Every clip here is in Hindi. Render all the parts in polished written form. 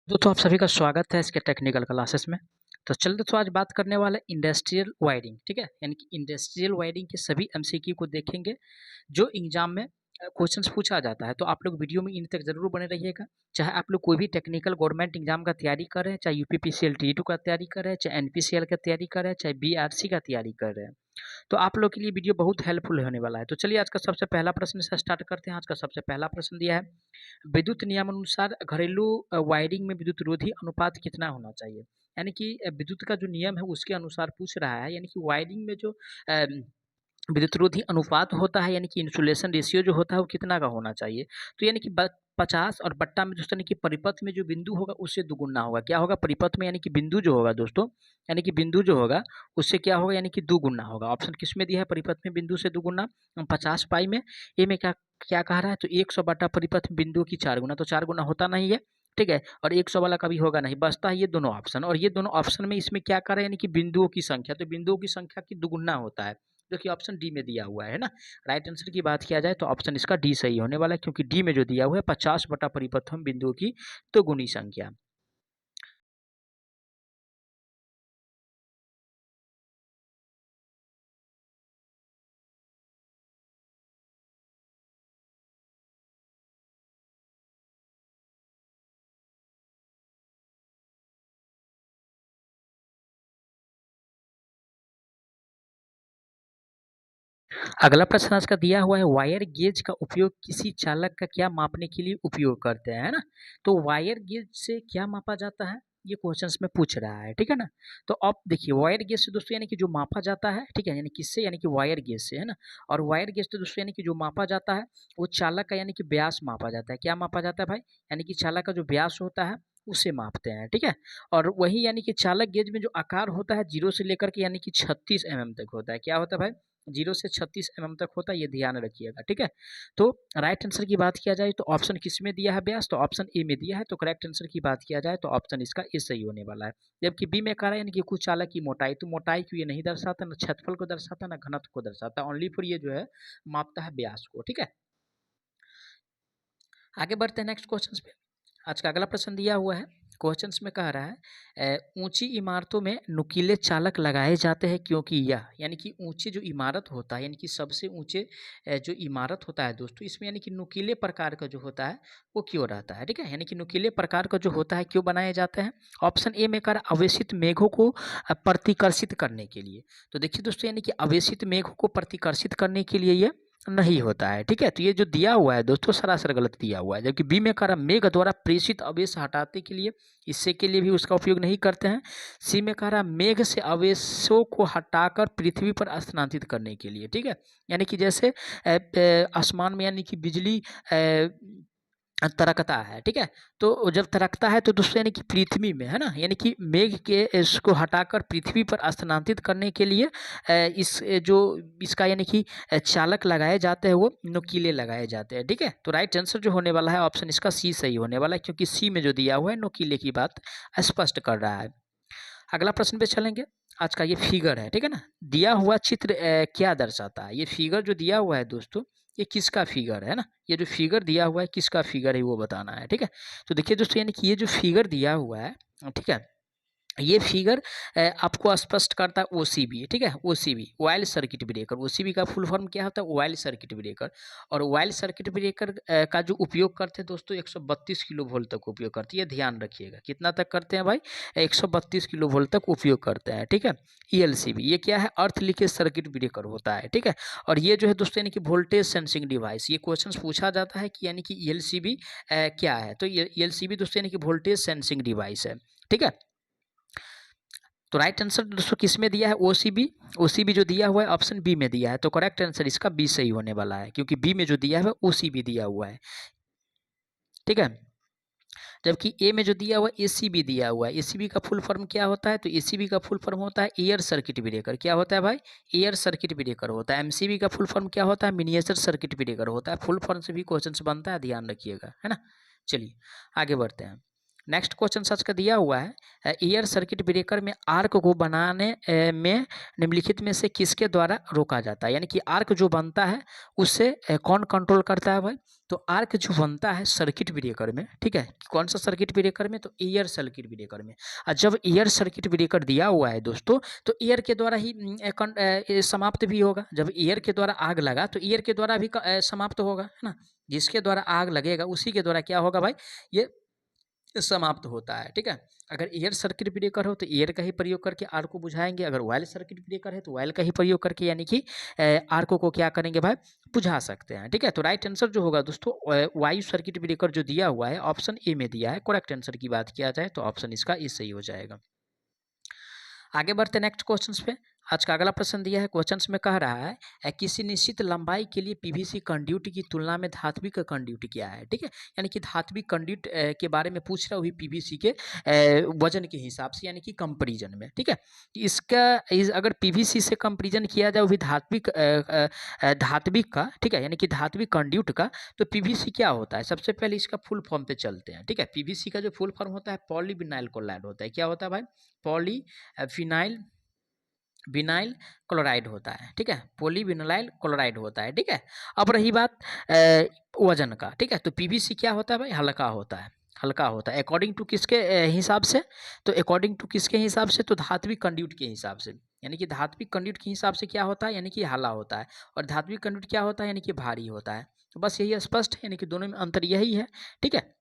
दोस्तों आप सभी का स्वागत है इसके टेक्निकल क्लासेस में। तो चलिए दोस्तों आज बात करने वाले इंडस्ट्रियल वायरिंग, ठीक है? यानी कि इंडस्ट्रियल वायरिंग के सभी एमसीक्यू को देखेंगे जो एग्जाम में क्वेश्चंस पूछा जाता है। तो आप लोग वीडियो में इन तक जरूर बने रहिएगा। चाहे आप लोग कोई भी टेक्निकल गवर्नमेंट एग्जाम का तैयारी कर रहे हैं, चाहे यूपीपीसीएल टी2 का तैयारी कर रहे हैं, चाहे एनपीसीएल का तैयारी कर रहे हैं, चाहे बीआरसी का तैयारी कर रहे हैं, तो आप लोग के लिए वीडियो बहुत हेल्पफुल होने वाला है। तो चलिए आज का सबसे पहला प्रश्न से स्टार्ट करते हैं। आज का सबसे पहला प्रश्न दिया है, विद्युत नियमानुसार घरेलू वायरिंग में विद्युत रोधी अनुपात कितना होना चाहिए? यानी कि विद्युत का जो नियम है उसके अनुसार पूछ रहा है। यानी कि वायरिंग में जो विद्युत रोधी अनुपात होता है, यानी कि इंसुलेशन रेशियो जो होता है वो कितना का होना चाहिए? तो यानी कि 50 और बट्टा में दोस्तों यानी कि परिपथ में जो बिंदु होगा उससे दुगुना होगा। क्या होगा? परिपथ में यानी कि बिंदु जो होगा दोस्तों, यानी कि बिंदु जो होगा उससे क्या होगा? यानी कि दुगुना होगा। ऑप्शन किस में दिया है? परिपथ में बिंदु से दुगुना 50 पाई में। ए में क्या क्या कह रहा है? तो 100 बटा परिपथ में बिंदु की 4 गुना, तो 4 गुना होता नहीं है, ठीक है। और 100 वाला कभी होगा नहीं, बचता है ये दोनों ऑप्शन। और ये दोनों ऑप्शन में इसमें क्या कर रहा है? यानी कि बिंदुओं की संख्या, तो बिंदुओं की संख्या की दुगुना होता है, जो कि ऑप्शन डी में दिया हुआ है ना। राइट आंसर की बात किया जाए तो ऑप्शन इसका डी सही होने वाला है, क्योंकि डी में जो दिया हुआ है 50 बटा परिपथम बिंदुओं की तो गुनी संख्या। अगला प्रश्न आज का दिया हुआ है, वायर गेज का उपयोग किसी चालक का क्या मापने के लिए उपयोग करते हैं, है ना। तो वायर गेज से क्या मापा जाता है, ये क्वेश्चंस में पूछ रहा है, ठीक है ना। तो अब देखिए वायर गेज से दोस्तों यानी कि जो मापा जाता है, ठीक है, यानी किससे? यानी कि वायर गेज से, है ना। और वायर गेज से दोस्तों यानी कि जो मापा जाता है वो चालक का यानी कि व्यास मापा जाता है। क्या मापा जाता है भाई? यानी कि चालक का जो व्यास होता है उसे मापते हैं, ठीक है। और वही यानी कि चालक गेज में जो आकार होता है 0 से लेकर के यानी कि 36 mm तक होता है। क्या होता है भाई? 0 से 36 mm तक होता है, ये ध्यान रखिएगा, ठीक है। तो राइट आंसर की बात किया जाए तो ऑप्शन किस में दिया है व्यास? तो ऑप्शन ए में दिया है। तो करेक्ट आंसर की बात किया जाए तो ऑप्शन इसका ए सही होने वाला है। जबकि बी में कह रहा है यानी कि कुछ चालक की मोटाई, तो मोटाई को ये नहीं दर्शाता, ना क्षेत्रफल को दर्शाता, ना घनत्व को दर्शाता, ओनली फॉर ये जो है मापता है व्यास को, ठीक है। आगे बढ़ते हैं नेक्स्ट क्वेश्चन पे। आज का अगला प्रश्न दिया हुआ है, क्वेश्चंस में कह रहा है ऊंची इमारतों में नुकीले चालक लगाए जाते हैं क्योंकि यह, यानी कि ऊंचे जो इमारत होता है, यानी कि सबसे ऊंचे जो इमारत होता है दोस्तों, इसमें यानी कि नुकीले प्रकार का जो होता है वो क्यों रहता है, ठीक है। यानी कि नुकीले प्रकार का जो होता है क्यों बनाए जाते हैं? ऑप्शन ए में कर अवेशित मेघों को प्रतिकर्षित करने के लिए। तो देखिए दोस्तों यानी कि अवेशित मेघों को प्रतिकर्षित करने के लिए ये नहीं होता है, ठीक है। तो ये जो दिया हुआ है दोस्तों सरासर गलत दिया हुआ है। जबकि बी में कह रहा मेघ द्वारा प्रेषित आवेश हटाने के लिए, इससे के लिए भी उसका उपयोग नहीं करते हैं। सी में कह रहा मेघ से आवेशों को हटाकर पृथ्वी पर स्थानांतरित करने के लिए, ठीक है। यानी कि जैसे आसमान में यानी कि बिजली तरकता है, ठीक है। तो जब तरकता है तो दोस्तों यानी कि पृथ्वी में, है ना, यानी कि मेघ के इसको हटाकर पृथ्वी पर स्थानांतरित करने के लिए जो इसका यानी कि चालक लगाए जाते हैं वो नुकीले लगाए जाते हैं, ठीक है। तो राइट आंसर जो होने वाला है ऑप्शन इसका सी सही होने वाला है, क्योंकि सी में जो दिया हुआ है नुकीले की बात स्पष्ट कर रहा है। अगला प्रश्न पे चलेंगे। आज का ये फिगर है, ठीक है ना। दिया हुआ चित्र क्या दर्शाता है? ये फिगर जो दिया हुआ है दोस्तों ये किसका फिगर है ना। ये जो फिगर दिया हुआ है किसका फिगर है वो बताना है, ठीक है। तो देखिए दोस्तों यानी कि ये जो फिगर दिया हुआ है, ठीक है, ये फिगर आपको स्पष्ट करता है ओसीबी, ठीक है। OCB oil circuit breaker, OCB का फुल फॉर्म क्या होता है? Oil circuit breaker. और ऑयल सर्किट ब्रेकर का जो उपयोग करते हैं दोस्तों 132 किलो वोल्ट तक उपयोग करते हैं, ये ध्यान रखिएगा। कितना तक करते हैं भाई? 132 किलो वोल्ट तक उपयोग करते हैं, ठीक है। ईएलसीबी ये क्या है? अर्थ लीकेज सर्किट ब्रेकर होता है, ठीक है। और ये जो है दोस्तों यानी कि वोल्टेज सेंसिंग डिवाइस, ये क्वेश्चन पूछा जाता है कि यानी कि ईएलसीबी क्या है? तो ईएलसीबी दोस्तों यानी कि वोल्टेज सेंसिंग डिवाइस है, ठीक है। तो राइट आंसर दोस्तों किस में दिया है? ओसीबी। ओसीबी जो दिया हुआ है ऑप्शन बी में दिया है। तो करेक्ट आंसर इसका बी सही होने वाला है, क्योंकि बी में जो दिया है ओसीबी दिया हुआ है, ठीक है। जबकि ए में जो दिया हुआ है एसीबी दिया हुआ है। एसीबी का फुल फॉर्म क्या होता है? तो एसीबी का फुल फॉर्म होता है एयर सर्किट ब्रेकर। क्या होता है भाई? एयर सर्किट ब्रेकर होता है। एमसीबी का फुल फॉर्म क्या होता है? मिनिएचर सर्किट ब्रेकर होता है। फुल फॉर्म से भी क्वेश्चन बनता है, ध्यान रखिएगा, है ना। चलिए आगे बढ़ते हैं। नेक्स्ट क्वेश्चन सच का दिया हुआ है, एयर सर्किट ब्रेकर में आर्क को बनाने में निम्नलिखित में से किसके द्वारा रोका जाता है, यानी कि आर्क जो बनता है उससे कौन कंट्रोल करता है भाई। तो आर्क जो बनता है सर्किट ब्रेकर में, ठीक है, कौन सा सर्किट ब्रेकर में, तो एयर सर्किट ब्रेकर में। और जब एयर सर्किट ब्रेकर दिया हुआ है दोस्तों, तो एयर के द्वारा ही समाप्त भी होगा। जब एयर के द्वारा आग लगा तो एयर के द्वारा भी समाप्त होगा, है ना। जिसके द्वारा आग लगेगा उसी के द्वारा क्या होगा भाई, ये समाप्त होता है, ठीक है। अगर एयर सर्किट ब्रेकर हो तो एयर का ही प्रयोग करके आग को बुझाएंगे, अगर ऑयल सर्किट ब्रेकर है तो ऑयल का ही प्रयोग करके यानी कि आग को क्या करेंगे भाई, बुझा सकते हैं, ठीक है। तो राइट आंसर जो होगा दोस्तों, वायु सर्किट ब्रेकर जो दिया हुआ है ऑप्शन ए में दिया है। करेक्ट आंसर की बात किया जाए तो ऑप्शन इसका ए सही हो जाएगा। आगे बढ़ते नेक्स्ट क्वेश्चन पे। आज का अगला प्रश्न दिया है, क्वेश्चन में कह रहा है किसी निश्चित लंबाई के लिए पीवीसी कंड्यूट की तुलना में धात्विक कंड्यूट क्या है, ठीक है। यानी कि धात्विक कंड्यूट के बारे में पूछ रहा हुई पीवीसी के वजन के हिसाब से, यानी कि कंपेरिजन में, ठीक है। इसका अगर पीवीसी से कंपेरिजन किया जाए वो भी धात्विक का, ठीक है, यानी कि धात्विक कंड्यूट का, तो पीवीसी क्या होता है। सबसे पहले इसका फुल फॉर्म पे चलते हैं, ठीक है। पीवीसी का जो फुल फॉर्म होता है पॉलीविनाइल क्लोराइड होता है। क्या होता है भाई, पॉलीविनाइल विनाइल क्लोराइड होता है, ठीक है, पॉलीविनाइल क्लोराइड होता है, ठीक है। अब रही बात वजन का, ठीक है, तो पीवीसी क्या होता है भाई, हल्का होता है, हल्का होता है। अकॉर्डिंग टू किसके हिसाब से, तो अकॉर्डिंग टू किसके हिसाब से, तो धात्विक कंड्यूट के हिसाब से। यानी कि धात्विक कंड्यूट के हिसाब से क्या होता है, यानी कि हला होता है, और धात्विक कंड्यूट क्या होता है, यानी कि भारी होता है। तो बस यही स्पष्ट है, यानी कि दोनों में अंतर यही है, ठीक है।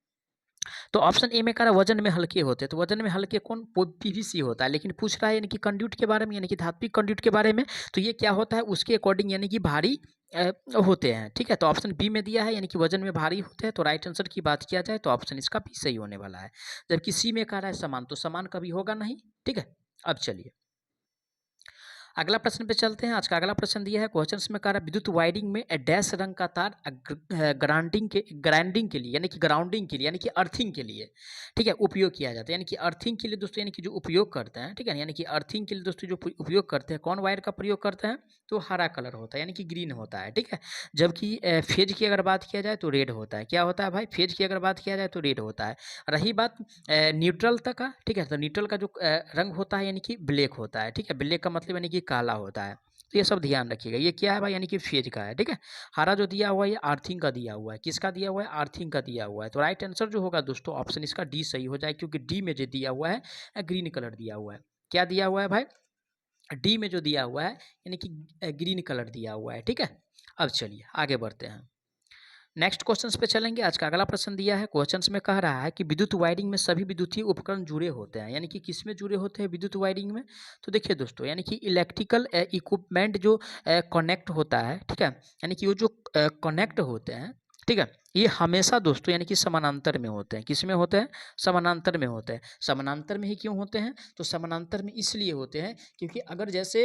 तो ऑप्शन ए में कह रहा है वजन में हल्के होते हैं, तो वजन में हल्के कौन, पीवीसी होता है। लेकिन पूछ रहा है यानी कि कंड्यूट के बारे में, यानी कि धात्विक कंड्यूट के बारे में, तो ये क्या होता है उसके अकॉर्डिंग यानी कि भारी होते हैं, ठीक है। तो ऑप्शन बी में दिया है यानी कि वजन में भारी होते हैं, तो राइट आंसर की बात किया जाए तो ऑप्शन इसका भी सही होने वाला है। जबकि सी में कह रहा है समान, तो समान कभी होगा नहीं, ठीक है। अब चलिए अगला प्रश्न पे चलते हैं। आज का अगला प्रश्न दिया है, क्वेश्चन में कह रहा है विद्युत वायरिंग में डैश रंग का तार ग्राउंडिंग के लिए, यानी कि ग्राउंडिंग के लिए, यानी कि अर्थिंग के लिए, ठीक है, उपयोग किया जाता है। यानी कि अर्थिंग के लिए दोस्तों, यानी कि जो उपयोग करते हैं, ठीक है, यानी कि अर्थिंग के लिए दोस्तों जो उपयोग करते हैं, कौन वायर का प्रयोग करते हैं, तो हरा कलर होता है, यानी कि ग्रीन होता है, ठीक है। जबकि फेज की अगर बात किया जाए तो रेड होता है। क्या होता है भाई, फेज की अगर बात किया जाए तो रेड होता है। रही बात न्यूट्रल तक का, ठीक है, तो न्यूट्रल का जो रंग होता है यानी कि ब्लैक होता है, ठीक है। ब्लैक का मतलब यानी कि काला होता है। तो ये सब ध्यान रखिएगा। ये क्या है भाई, यानी कि फेज का है, ठीक है। हरा जो दिया हुआ है ये अर्थिंग का दिया हुआ है। किसका दिया हुआ है, अर्थिंग का दिया हुआ है। तो राइट आंसर जो होगा दोस्तों ऑप्शन इसका डी सही हो जाए, क्योंकि डी में जो दिया हुआ है ग्रीन कलर दिया हुआ है। क्या दिया हुआ है भाई, डी में जो दिया हुआ है यानी कि ग्रीन कलर दिया हुआ है, ठीक है। अब चलिए आगे बढ़ते हैं, नेक्स्ट क्वेश्चन पे चलेंगे। आज का अगला प्रश्न दिया है, क्वेश्चन में कह रहा है कि विद्युत वायरिंग में सभी विद्युतीय उपकरण जुड़े होते हैं। यानी कि किस में जुड़े होते हैं विद्युत वायरिंग में, तो देखिए दोस्तों, यानी कि इलेक्ट्रिकल इक्विपमेंट जो कनेक्ट होता है, ठीक है, यानी कि वो जो कनेक्ट होते हैं, ठीक है, ये हमेशा दोस्तों यानी कि समानांतर में होते हैं। किस में होते हैं, समानांतर में होते हैं। समानांतर में ही क्यों होते हैं, तो समानांतर में इसलिए होते हैं क्योंकि अगर जैसे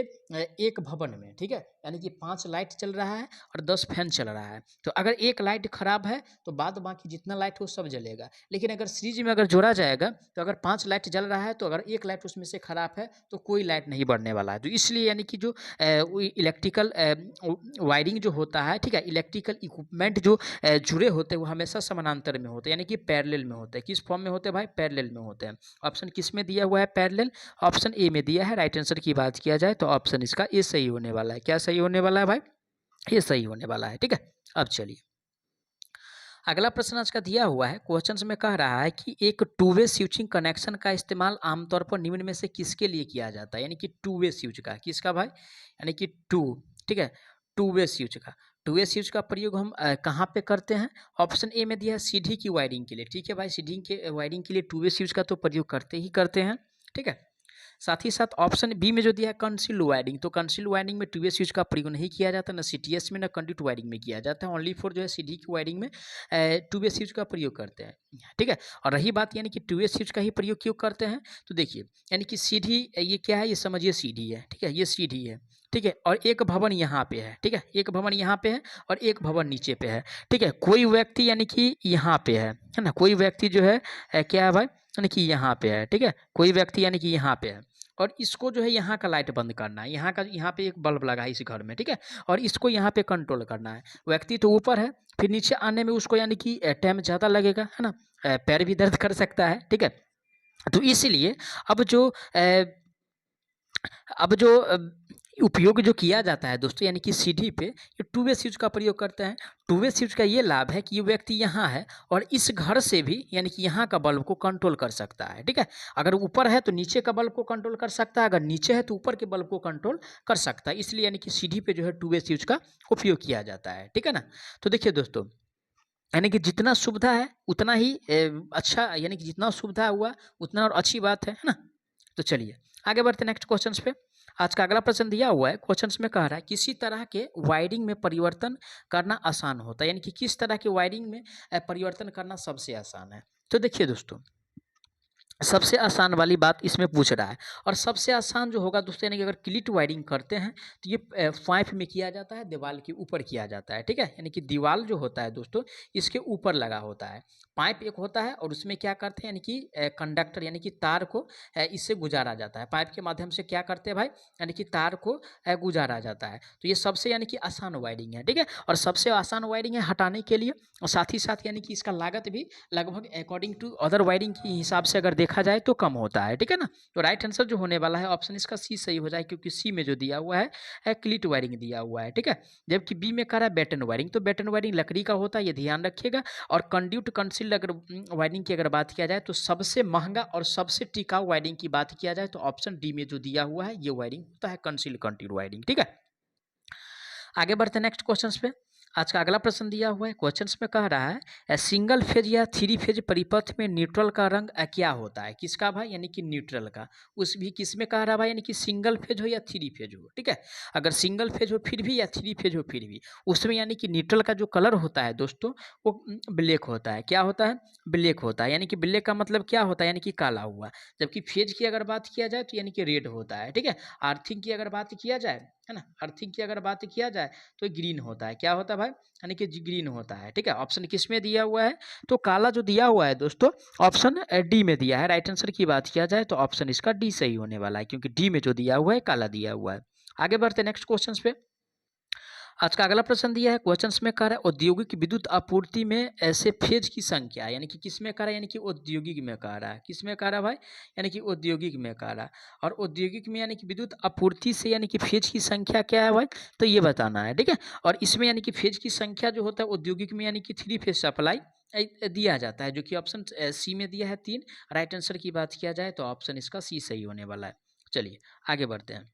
एक भवन में, ठीक है, यानी कि 5 लाइट चल रहा है और 10 फैन चल रहा है, तो अगर एक लाइट खराब है तो बाद बाकी जितना लाइट हो सब जलेगा। लेकिन अगर सीरीज में अगर जोड़ा जाएगा तो अगर 5 लाइट जल रहा है तो अगर एक लाइट उसमें से खराब है तो कोई लाइट नहीं बढ़ने वाला है। तो इसलिए यानी कि जो इलेक्ट्रिकल वायरिंग जो होता है, ठीक है, इलेक्ट्रिकल इक्विपमेंट जो जुड़े होते हैं वो हमेशा समानांतर में होते हैं, यानी कि पैरेलल में होते हैं। किस फॉर्म में होते हैं भाई, पैरेलल में होते हैं। ऑप्शन किस में दिया हुआ है, पैरेलल, ऑप्शन ए में दिया है। राइट आंसर की बात किया जाए तो ऑप्शन इसका ए सही होने वाला है। क्या सही होने वाला है भाई, ये सही होने वाला है, ठीक है। अब चलिए अगला प्रश्न आज का दिया हुआ है, क्वेश्चन में कह रहा है कि एक टू वे स्विचिंग कनेक्शन का इस्तेमाल आमतौर पर निम्न में से किसके लिए किया जाता है। यानी कि टू वे स्विच का, किसका भाई, यानी कि टू, ठीक है, टू वे स्विच का। टू वे स्विच का प्रयोग हम कहाँ पे करते हैं, ऑप्शन ए में दिया है सीढ़ी की वायरिंग के लिए, ठीक है भाई। सीढ़ी के वायरिंग के लिए टू वे स्विच का तो प्रयोग करते ही करते हैं, ठीक है। साथ ही साथ ऑप्शन बी में जो दिया है कंसील्ड वायरिंग, तो कंसील्ड वायरिंग में टू वे स्विच का प्रयोग नहीं किया जाता, ना सीटीएस में ना कंडक्ट वायरिंग में किया जाता है। ओनली फॉर जो है सीढ़ी की वायरिंग में टू वे स्विच का प्रयोग करते हैं, ठीक है। और रही बात यानी कि टू वे स्विच का ही प्रयोग क्यों करते हैं, तो देखिए यानी कि सीढ़ी ये क्या है, ये समझिए सीढ़ी है, ठीक है, ये सीढ़ी है, ठीक है, और एक भवन यहाँ पे है, ठीक है, एक भवन यहाँ पे है और एक भवन नीचे पे है, ठीक है। कोई व्यक्ति यानी कि यहाँ पे है ना, कोई व्यक्ति जो है क्या है भाई, यानी कि यहाँ पे है, ठीक है, कोई व्यक्ति यानी कि यहाँ पे है। और इसको जो है यहाँ का लाइट बंद करना है, यहाँ पे एक बल्ब लगा है इस घर में, ठीक है, और इसको यहाँ पे कंट्रोल करना है। व्यक्ति तो ऊपर है, फिर नीचे आने में उसको यानी कि टाइम ज़्यादा लगेगा, है ना, पैर भी दर्द कर सकता है, ठीक है। तो इसलिए अब जो अब जो उपयोग जो किया जाता है दोस्तों, यानी कि सीढ़ी पे ये टू वे स्विच का प्रयोग करते हैं। टू वे स्विच का ये लाभ है कि ये व्यक्ति यहाँ है और इस घर से भी यानी कि यहाँ का बल्ब को कंट्रोल कर सकता है, ठीक है। अगर ऊपर है तो नीचे का बल्ब को कंट्रोल कर सकता है, अगर नीचे है तो ऊपर के बल्ब को कंट्रोल कर सकता है। इसलिए यानी कि सीढ़ी पे जो है टू वे स्विच का उपयोग किया जाता है, ठीक है ना। तो देखिए दोस्तों, यानी कि जितना सुविधा है उतना ही अच्छा, यानी कि जितना सुविधा हुआ उतना और अच्छी बात है ना। तो चलिए आगे बढ़ते हैं नेक्स्ट क्वेश्चंस पे। आज का अगला प्रश्न दिया हुआ है, क्वेश्चंस में कह रहा है किसी तरह के वायरिंग में परिवर्तन करना आसान होता है, यानी कि किस तरह के वायरिंग में परिवर्तन करना सबसे आसान है। तो देखिए दोस्तों, सबसे आसान वाली बात इसमें पूछ रहा है, और सबसे आसान जो होगा दोस्तों, यानी कि अगर क्लिट वायरिंग करते हैं तो ये पाइप में किया जाता है, दीवार के ऊपर किया जाता है, ठीक है। यानी कि दीवार जो होता है दोस्तों इसके ऊपर लगा होता है, पाइप एक होता है और उसमें क्या करते हैं यानी कि कंडक्टर यानी कि तार को इससे गुजारा जाता है। पाइप के माध्यम से क्या करते हैं भाई, यानी कि तार को गुजारा जाता है। तो ये सबसे यानी कि आसान वायरिंग है, ठीक है, और सबसे आसान वायरिंग है हटाने के लिए, और साथ ही साथ यानी कि इसका लागत भी लगभग अकॉर्डिंग टू अदर वायरिंग के हिसाब से अगर देखा जाए तो कम होता है, ठीक है ना। तो राइट आंसर जो होने वाला है ऑप्शन इसका सी सही हो जाए, क्योंकि सी में जो दिया हुआ है क्लिट वायरिंग दिया हुआ है, ठीक है। जबकि बी में कह रहा है बैटन वायरिंग, तो बैटन वायरिंग लकड़ी का होता है, ये ध्यान रखिएगा। और कंड्यूट कंसील्ड अगर वायरिंग की अगर बात किया जाए तो सबसे महंगा और सबसे टिकाऊ वायरिंग की बात किया जाए तो ऑप्शन डी में जो दिया हुआ है ये वायरिंग होता है कंसील्ड कंट्यूड वायरिंग, ठीक है। आगे बढ़ते हैं नेक्स्ट क्वेश्चंस पे। आज का अगला प्रश्न दिया हुआ है, क्वेश्चंस में कह रहा है सिंगल फेज या थ्री फेज परिपथ में न्यूट्रल का रंग क्या होता है, किसका भाई, यानी कि न्यूट्रल का। उस भी किस में कह रहा है भाई, यानी कि सिंगल फेज हो या थ्री फेज हो, ठीक है। अगर सिंगल फेज हो फिर भी या थ्री फेज हो फिर भी, उसमें यानी कि न्यूट्रल का जो कलर होता है दोस्तों वो ब्लैक होता है। क्या होता है, ब्लैक होता है, यानी कि ब्लैक का मतलब क्या होता है, यानी कि काला हुआ। जबकि फेज की अगर बात किया जाए तो यानी कि रेड होता है, ठीक है। अर्थिंग की अगर बात किया जाए, है ना, अर्थिंग की अगर बात किया जाए तो ग्रीन होता है। क्या होता है भाई, यानी कि ग्रीन होता है, ठीक है। ऑप्शन किस में दिया हुआ है, तो काला जो दिया हुआ है दोस्तों ऑप्शन डी में दिया है। राइट आंसर की बात किया जाए तो ऑप्शन इसका डी सही होने वाला है, क्योंकि डी में जो दिया हुआ है काला दिया हुआ है। आगे बढ़ते नेक्स्ट क्वेश्चन पे। आज का अगला प्रश्न दिया है, क्वेश्चंस में कह रहा है औद्योगिक विद्युत आपूर्ति में ऐसे फेज की संख्या, यानी कि किस में कह रहा है, यानी कि औद्योगिक में कह रहा है। किस में कह रहा है भाई, यानी कि औद्योगिक में कह रहा है। और औद्योगिक में यानी कि विद्युत आपूर्ति से यानी कि फेज की संख्या क्या है भाई, तो ये बताना है, ठीक है। और इसमें यानी कि फेज की संख्या जो होता है औद्योगिक में यानी कि थ्री फेज सप्लाई दिया जाता है, जो कि ऑप्शन सी में दिया है 3। राइट आंसर की बात किया जाए तो ऑप्शन इसका सी सही होने वाला है। चलिए आगे बढ़ते हैं।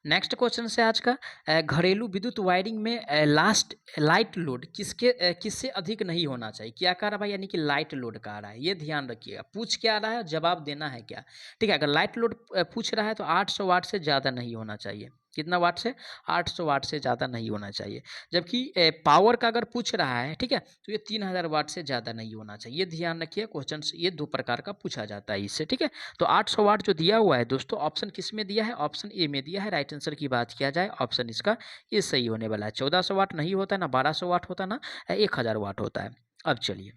नेक्स्ट क्वेश्चन से आज का, घरेलू विद्युत वायरिंग में लास्ट लाइट लोड किससे अधिक नहीं होना चाहिए। क्या कह रहा है भाई, यानी कि लाइट लोड कह रहा है, ये ध्यान रखिएगा। पूछ क्या रहा है, जवाब देना है क्या, ठीक है। अगर लाइट लोड पूछ रहा है तो 800 वाट से ज़्यादा नहीं होना चाहिए। कितना वाट से, 800 वाट से ज़्यादा नहीं होना चाहिए। जबकि पावर का अगर पूछ रहा है, ठीक है, तो ये 3000 वाट से ज़्यादा नहीं होना चाहिए। ये ध्यान रखिए, क्वेश्चन ये दो प्रकार का पूछा जाता है इससे, ठीक है। तो 800 वाट जो दिया हुआ है दोस्तों ऑप्शन किस में दिया है, ऑप्शन ए में दिया है। राइट आंसर की बात किया जाए ऑप्शन इसका ये सही होने वाला है। 1400 वाट नहीं होता, ना 1200 वाट होता, ना 1000 वाट होता है। अब चलिए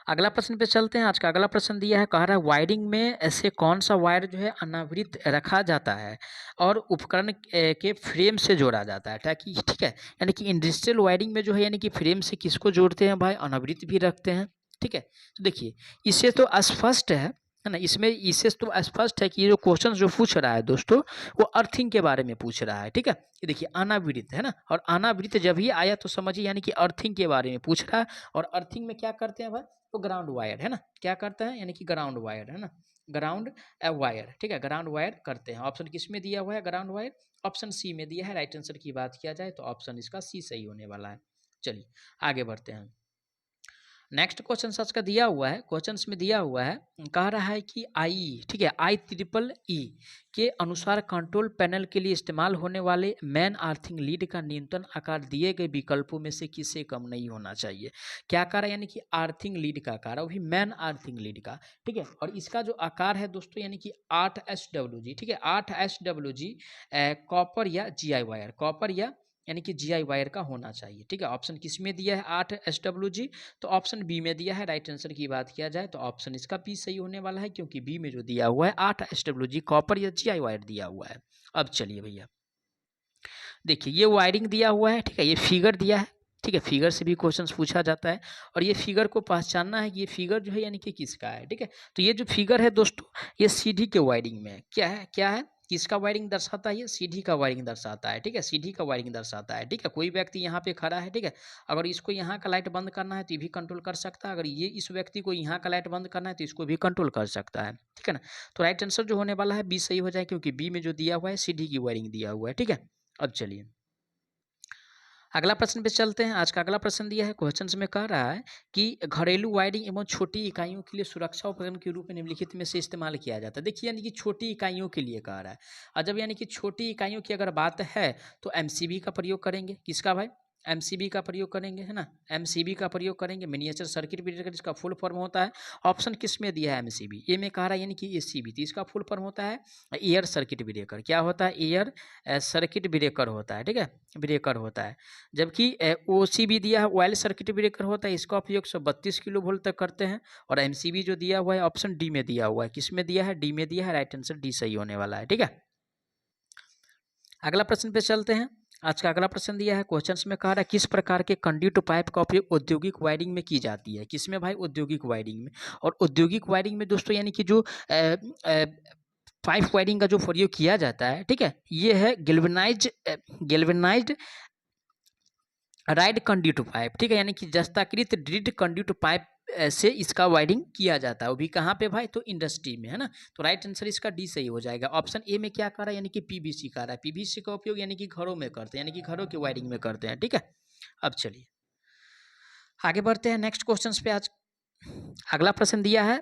अगला प्रश्न पे चलते हैं। आज का अगला प्रश्न दिया है, कह रहा है वायरिंग में ऐसे कौन सा वायर जो है अनावृत रखा जाता है और उपकरण के फ्रेम से जोड़ा जाता है, ताकि, ठीक है, यानी कि इंडस्ट्रियल वायरिंग में जो है यानी कि फ्रेम से किसको जोड़ते हैं भाई, अनावृत भी रखते हैं, ठीक है। तो देखिए इससे तो स्पष्ट है ना, इसमें इससे तो स्पष्ट है कि ये जो क्वेश्चन जो पूछ रहा है दोस्तों वो अर्थिंग के बारे में पूछ रहा है, ठीक है। ये देखिए अनावृत है ना, और अनावृत जब ही आया तो समझिए यानी कि अर्थिंग के बारे में पूछ रहा है। और अर्थिंग में क्या करते हैं भाई, तो ग्राउंड वायर है ना, क्या करता है, यानी कि ग्राउंड वायर है ना, ग्राउंड वायर, ठीक है, ग्राउंड वायर करते हैं। ऑप्शन किस में दिया हुआ है, ग्राउंड वायर, ऑप्शन सी में दिया है। राइट आंसर की बात किया जाए तो ऑप्शन इसका सी सही होने वाला है। चलिए आगे बढ़ते हैं। नेक्स्ट क्वेश्चन सच का दिया हुआ है, क्वेश्चंस में दिया हुआ है, कह रहा है कि आई, ठीक है, IEEE के अनुसार कंट्रोल पैनल के लिए इस्तेमाल होने वाले मैन अर्थिंग लीड का न्यूनतम आकार दिए गए विकल्पों में से किससे कम नहीं होना चाहिए। क्या आकार है, यानी कि अर्थिंग लीड का आकार, वो भी मैन अर्थिंग लीड का, ठीक है। और इसका जो आकार है दोस्तों यानी कि 8 SWG, ठीक है, 8 SWG कॉपर या GI वायर, कॉपर या यानी कि GI वायर का होना चाहिए। ठीक है, ऑप्शन किस में दिया है 8 SWG, तो ऑप्शन बी में दिया है। राइट आंसर की बात किया जाए तो ऑप्शन इसका बी सही होने वाला है, क्योंकि बी में जो दिया हुआ है 8 SWG कॉपर या GI वायर दिया हुआ है। अब चलिए भैया देखिए, ये वायरिंग दिया हुआ है। ठीक है, ये फिगर दिया है। ठीक है, फिगर से भी क्वेश्चंस पूछा जाता है, और ये फिगर को पहचानना है कि ये फिगर जो है यानी कि किसका है। ठीक है, तो ये जो फिगर है दोस्तों, ये सीढ़ी के वायरिंग में है। क्या है, किसका वायरिंग दर्शाता है, ये सीढ़ी का वायरिंग दर्शाता है। ठीक है, सीढ़ी का वायरिंग दर्शाता है। ठीक है, कोई व्यक्ति यहाँ पे खड़ा है। ठीक है, अगर इसको यहाँ का लाइट बंद करना है तो ये भी कंट्रोल कर सकता है, अगर ये इस व्यक्ति को यहाँ का लाइट बंद करना है तो इसको भी कंट्रोल कर सकता है। ठीक है ना, तो राइट आंसर जो होने वाला है बी सही हो जाए, क्योंकि बी में जो दिया हुआ है सीढ़ी की वायरिंग दिया हुआ है। ठीक है, अब चलिए अगला प्रश्न पे चलते हैं। आज का अगला प्रश्न दिया है, क्वेश्चंस में कह रहा है कि घरेलू वायरिंग एवं छोटी इकाइयों के लिए सुरक्षा उपकरण के रूप में निम्नलिखित में से इस्तेमाल किया जाता है। देखिए, यानी कि छोटी इकाइयों के लिए कह रहा है, और जब यानी कि छोटी इकाइयों की अगर बात है तो MCB का प्रयोग करेंगे। किसका भाई, MCB का प्रयोग करेंगे, है ना, MCB का प्रयोग करेंगे, मिनिएचर सर्किट ब्रेकर, इसका फुल फॉर्म होता है। ऑप्शन किस में दिया है MCB, ए में कह रहा है यानी कि ACB, तो इसका फुल फॉर्म होता है एयर सर्किट ब्रेकर। क्या होता है, एयर सर्किट ब्रेकर होता है। ठीक है, ब्रेकर होता है। जबकि OCB दिया है, ऑयल सर्किट ब्रेकर होता है, इसका उपयोग 132 किलो वोल्ट तक करते हैं। और MCB जो दिया हुआ है ऑप्शन डी में दिया हुआ है। किस में दिया है, डी में दिया है। राइट आंसर डी सही होने वाला है। ठीक है, अगला प्रश्न पे चलते हैं। आज का अगला प्रश्न दिया है, क्वेश्चंस में कहा रहा है किस प्रकार के कंड्यूट पाइप का उपयोग औद्योगिक वायरिंग में की जाती है। किसमें भाई, औद्योगिक वायरिंग में। और औद्योगिक वायरिंग में दोस्तों यानी कि जो पाइप वायरिंग का जो प्रयोग किया जाता है, ठीक है, ये है गेल्वेनाइज्ड राइड कंड्यूट पाइप। ठीक है, यानी कि जस्ताकृत दृढ़ कंड्यूट पाइप से इसका वायरिंग किया जाता है, वो भी कहाँ पे भाई, तो इंडस्ट्री में, है ना। तो राइट आंसर इसका डी सही हो जाएगा। ऑप्शन ए में क्या कर रहा है, यानी कि PVC कर रहा है। PVC का उपयोग यानी कि घरों में करते हैं, यानी कि घरों की वायरिंग में करते हैं। ठीक है, अब चलिए आगे बढ़ते हैं नेक्स्ट क्वेश्चन पे। आज अगला प्रश्न दिया है,